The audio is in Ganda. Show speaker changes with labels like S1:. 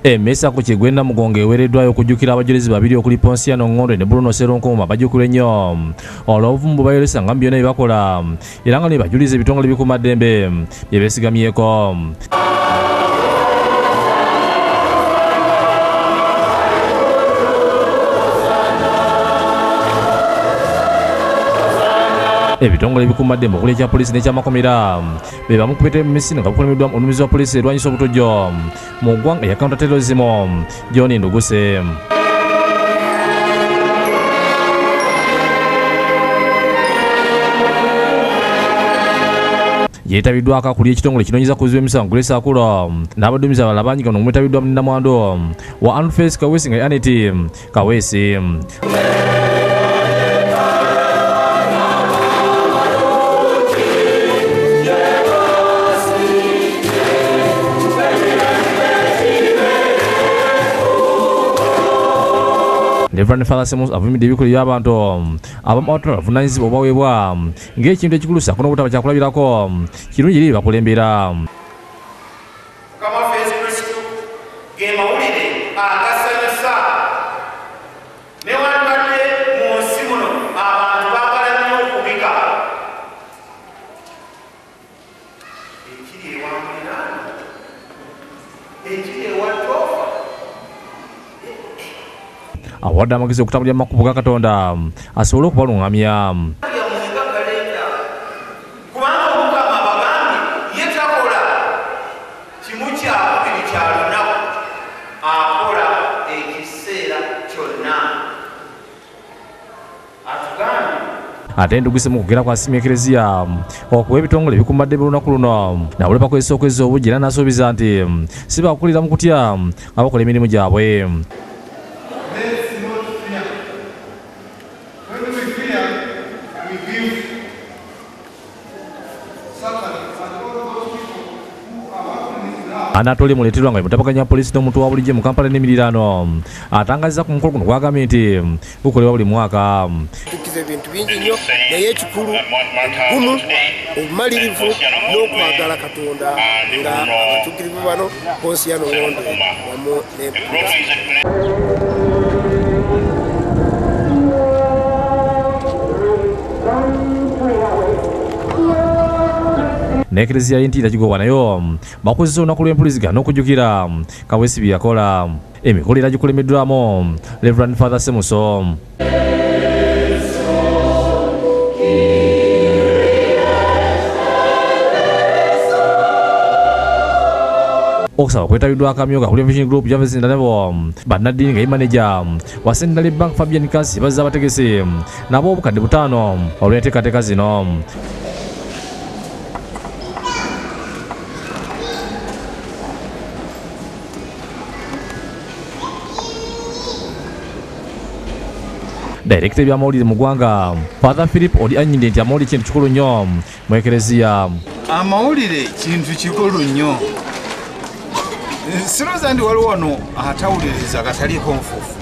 S1: Emesa ku Kigwena Mugonge eweereddwayo okujjukira abajulizi babiri okuli Ponsiano Ngondo ne Bruno Seronkoma bajjukirwe nnyo olw'obuvumbu bayolesa nga byonna bibakola era nga ne bajuliza ebitongole bikuuma ddembe bye beesigamyeko. Ebitongole bikuuma ddembe okuli ekya poliisi n'ekyamakomera be bamu ku betebe misini nga bukulemeddwa omununuzi wa poliisi erwanyisa obutojjo mu ggwanga eya counter terrorism John Nduguse. Yeetabiddwako akulira ekitongole kinoonyeza kuziba emisango Grace Akulo n'abaduumizi abalala bangi kano omwetabiddwa munnamwandu wa Anface Kaweesi nga Anet Kaweesi. Reverend Father Semus avumidde ebikulu by'abantu abamu abavunaanyizibwa obaweebwa ng'ekintu ekikulu sako n'obutaba kyakulabirako kirungi eri bakulembera.
S2: Mukama waffe Yesu Kristo ge mawulire agasanyusa newankubadde mu nsi muno abantu baagala nnyo okubika ekiri ewamuliraano ekiri ewatoofa
S1: awadde amagezi okutambulira mu makubo ga Katonda asobole okubalungamya.
S2: kubanga Omukama abagambye ye takola kimu kyakubiri kya lunaku akola ekiseera kyonna atugambye.
S1: Ate Nduguse mu kugera kwasimya Eklezia okuwa ebitongole ebikuuma ddembe olunaku luno nabule bakozesa okwezza obujji era n'asuubiza nti si bakukulira mu kutya nga bakola emirimu gyabwe. Anatole muleterwa nga mutabaganya poliisi n'omuntu wa bulijjo mu Kampala n'emiriraano atangaziza ku mukolo guno gwagambye nti gukolebwa buli mwaka.
S3: Tukiza ebintu bingi nnyo naye ekikulu obugumu obumalirivu n'okwagala Katonda nga abatuukirivu bano Ponsiano Ngondo wamu ne
S1: n'Eklezia y'entiira kigobwa nayo bakozesa olunaku lw'empuliziganya n'okujjukira Kaweesi bye yakola. Emikolo era gikulemeddwamu Reverend Father Semuso. Okusaba kwetabiddwa akamyu ka Vision Group Javez Ndalebo bannaddiini nga ye maneja wa Central Bank Fabian Kasi bazza abategesi nabo obukadde 5 olw'enteekateeka zino. Director bya mawulire mu ggwanga Father Philip Odi anyidde nti amawulire kintu kikulu nnyo mu Eklezia.
S4: Amawulire kintu kikulu nnyo. Sirowooza nti waliwo wano atawuliriza gataliiko nfuufu.